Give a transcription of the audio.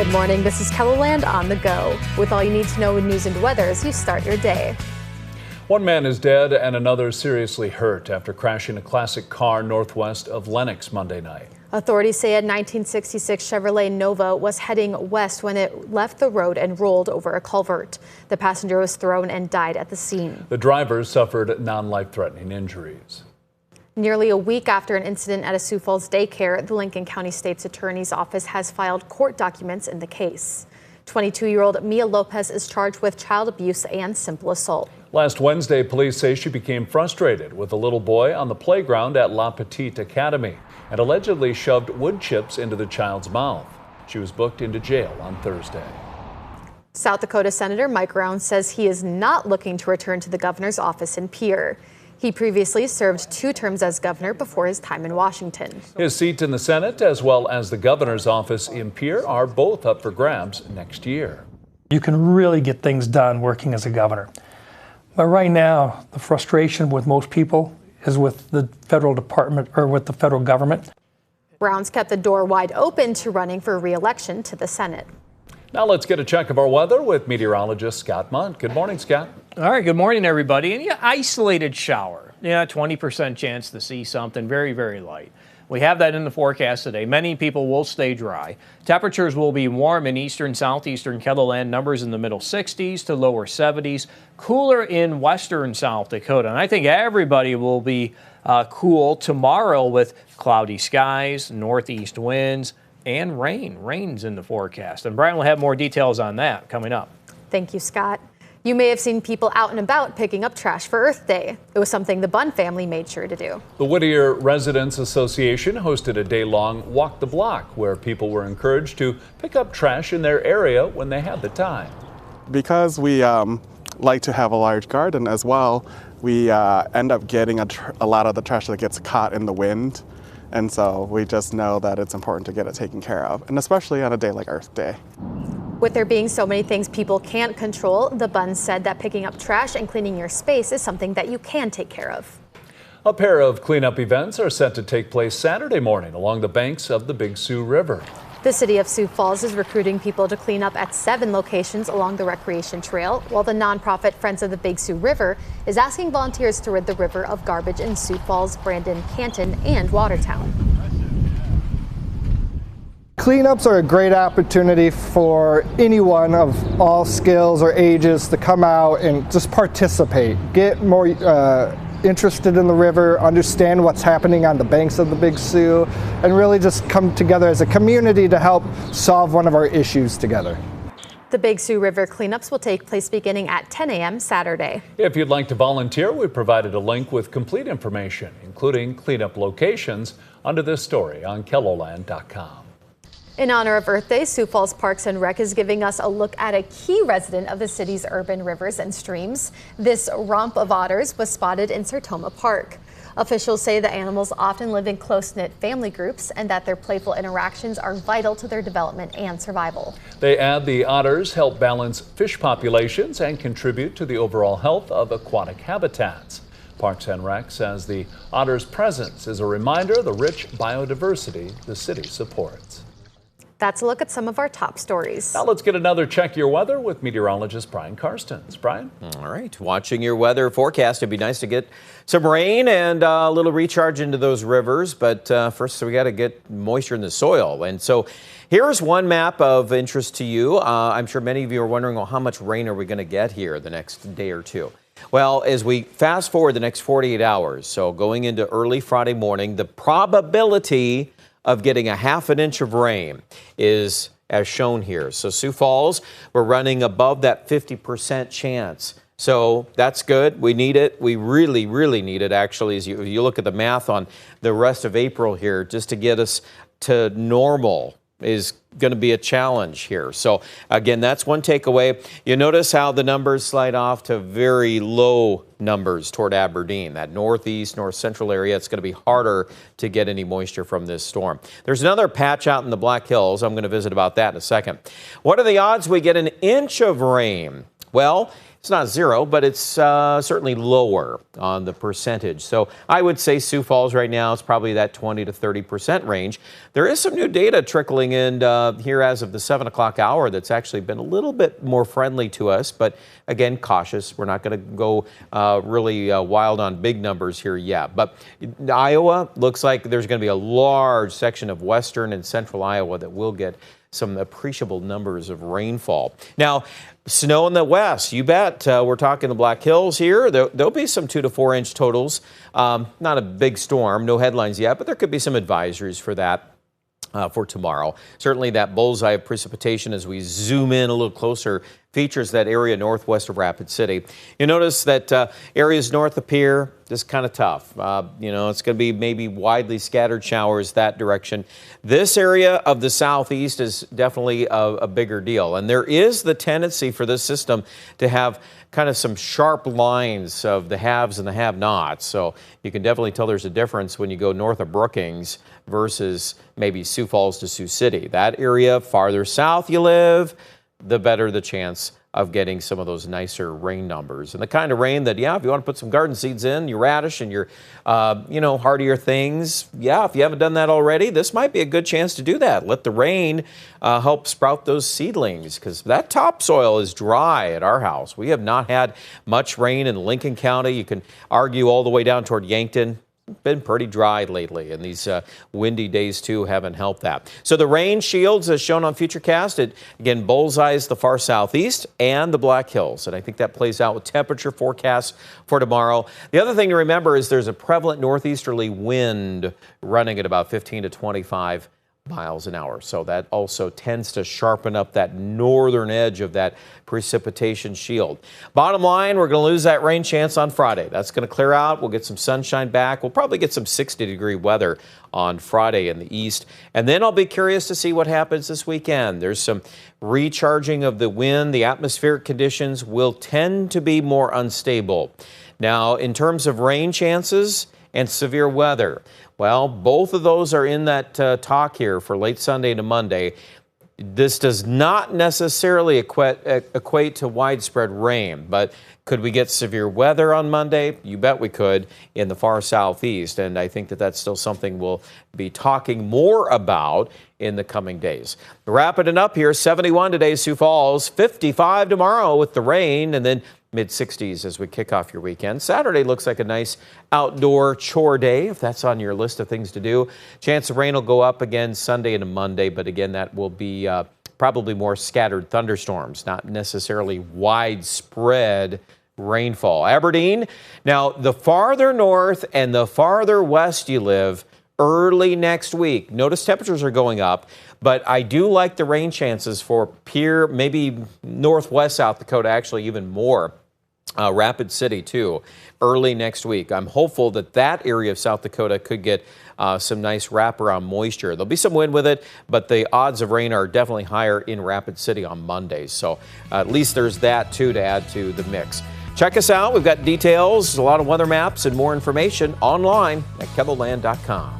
Good morning. This is KELOLAND on the go with all you need to know in news and weather as you start your day. One man is dead and another seriously hurt after crashing a classic car northwest of Lenox Monday night. Authorities say a 1966 Chevrolet Nova was heading west when it left the road and rolled over a culvert. The passenger was thrown and died at the scene. The drivers suffered non-life-threatening injuries. Nearly a week after an incident at a Sioux Falls daycare, the Lincoln County State's Attorney's Office has filed court documents in the case. 22-year-old Mia Lopez is charged with child abuse and simple assault. Last Wednesday, police say she became frustrated with a little boy on the playground at La Petite Academy and allegedly shoved wood chips into the child's mouth. She was booked into jail on Thursday. South Dakota Senator Mike Rounds says he is not looking to return to the governor's office in Pierre. He previously served 2 terms as governor before his time in Washington. His seat in the Senate, as well as the governor's office in Pierre, are both up for grabs next year. You can really get things done working as a governor. But right now, the frustration with most people is with the federal department or with the federal government. Rounds kept the door wide open to running for re-election to the Senate. Now let's get a check of our weather with meteorologist Scott Munt. Good morning, Scott. All right, good morning, everybody. And isolated shower. 20% chance to see something very, very light. We have that in the forecast today. Many people will stay dry. Temperatures will be warm in eastern, southeastern KELOLAND, numbers in the middle 60s to lower 70s. Cooler in western South Dakota. And I think everybody will be cool tomorrow with cloudy skies, northeast winds, and rain. Rain's in the forecast. And Brian will have more details on that coming up. Thank you, Scott. You may have seen people out and about picking up trash for Earth Day. It was something the Bunn family made sure to do. The Whittier Residents Association hosted a day-long walk the block where people were encouraged to pick up trash in their area when they had the time. Because we like to have a large garden as well, we end up getting a lot of the trash that gets caught in the wind. And so we just know that it's important to get it taken care of, and especially on a day like Earth Day. With there being so many things people can't control, the Bunns said that picking up trash and cleaning your space is something that you can take care of. A pair of cleanup events are set to take place Saturday morning along the banks of the Big Sioux River. The city of Sioux Falls is recruiting people to clean up at 7 locations along the recreation trail, while the nonprofit Friends of the Big Sioux River is asking volunteers to rid the river of garbage in Sioux Falls, Brandon, Canton, and Watertown. Cleanups are a great opportunity for anyone of all skills or ages to come out and just participate, get more interested in the river, understand what's happening on the banks of the Big Sioux, and really just come together as a community to help solve one of our issues together. The Big Sioux River cleanups will take place beginning at 10 a.m. Saturday. If you'd like to volunteer, we provided a link with complete information, including cleanup locations, under this story on KELOLAND.com. In honor of Earth Day, Sioux Falls Parks and Rec is giving us a look at a key resident of the city's urban rivers and streams. This romp of otters was spotted in Sertoma Park. Officials say the animals often live in close-knit family groups and that their playful interactions are vital to their development and survival. They add the otters help balance fish populations and contribute to the overall health of aquatic habitats. Parks and Rec says the otters' presence is a reminder of the rich biodiversity the city supports. That's a look at some of our top stories. Now let's get another check your weather with meteorologist Brian Karstens. Brian? All right, watching your weather forecast. It'd be nice to get some rain and a little recharge into those rivers. But first, we got to get moisture in the soil. And so here's one map of interest to you. I'm sure many of you are wondering, well, how much rain are we going to get here the next day or two? Well, as we fast forward the next 48 hours, so going into early Friday morning, the probability of getting a ½ an inch of rain is as shown here. So Sioux Falls, we're running above that 50% chance. So that's good. We need it. We really, really need it, actually, as you look at the math on the rest of April here, just to get us to normal is going to be a challenge here. So again, that's one takeaway. You notice how the numbers slide off to very low numbers toward Aberdeen, that northeast, north central area. It's going to be harder to get any moisture from this storm. There's another patch out in the Black Hills. I'm going to visit about that in a second. What are the odds we get an inch of rain? Well, It's not zero, but it's certainly lower on the percentage. So I would say Sioux Falls right now is probably that 20 to 30% range. There is some new data trickling in here as of the 7 o'clock hour that's actually been a little bit more friendly to us, but again, cautious. We're not going to go really wild on big numbers here yet. But Iowa looks like there's going to be a large section of western and central Iowa that will get some appreciable numbers of rainfall. Now, snow in the west, you bet. We're talking the Black Hills here. There'll be some 2 to 4 inch totals. Not a big storm, no headlines yet, but there could be some advisories for that. For tomorrow. Certainly that bullseye of precipitation as we zoom in a little closer features that area northwest of Rapid City. You notice that areas north of Pier, just kind of tough. It's going to be maybe widely scattered showers that direction. This area of the southeast is definitely a bigger deal. And there is the tendency for this system to have kind of some sharp lines of the haves and the have-nots. So you can definitely tell there's a difference when you go north of Brookings versus maybe Sioux Falls to Sioux City. That area, farther south you live, the better the chance of getting some of those nicer rain numbers. And the kind of rain that, if you want to put some garden seeds in, your radish and your, hardier things, if you haven't done that already, this might be a good chance to do that. Let the rain help sprout those seedlings, because that topsoil is dry at our house. We have not had much rain in Lincoln County. You can argue all the way down toward Yankton. Been pretty dry lately, and these windy days too haven't helped that. So the rain shields, as shown on Futurecast, it again bullseyes the far southeast and the Black Hills, and I think that plays out with temperature forecasts for tomorrow. The other thing to remember is there's a prevalent northeasterly wind running at about 15 to 25 miles an hour. So that also tends to sharpen up that northern edge of that precipitation shield. Bottom line, we're going to lose that rain chance on Friday. That's going to clear out. We'll get some sunshine back. We'll probably get some 60-degree weather on Friday in the east. And then I'll be curious to see what happens this weekend. There's some recharging of the wind. The atmospheric conditions will tend to be more unstable. Now, in terms of rain chances and severe weather, well, both of those are in that talk here for late Sunday to Monday. This does not necessarily equate to widespread rain, but could we get severe weather on Monday? You bet we could in the far southeast, and I think that that's still something we'll be talking more about in the coming days. Wrapping it up here, 71 today, Sioux Falls, 55 tomorrow with the rain, and then mid-60s as we kick off your weekend. Saturday looks like a nice outdoor chore day, if that's on your list of things to do. Chance of rain will go up again Sunday and Monday, but again, that will be probably more scattered thunderstorms, not necessarily widespread rainfall. Aberdeen, now the farther north and the farther west you live, early next week, notice temperatures are going up, but I do like the rain chances for Pier, maybe northwest South Dakota, actually even more. Rapid City, too, early next week. I'm hopeful that that area of South Dakota could get some nice wraparound moisture. There'll be some wind with it, but the odds of rain are definitely higher in Rapid City on Mondays. So at least there's that, too, to add to the mix. Check us out. We've got details, a lot of weather maps, and more information online at KEBELLAND.com.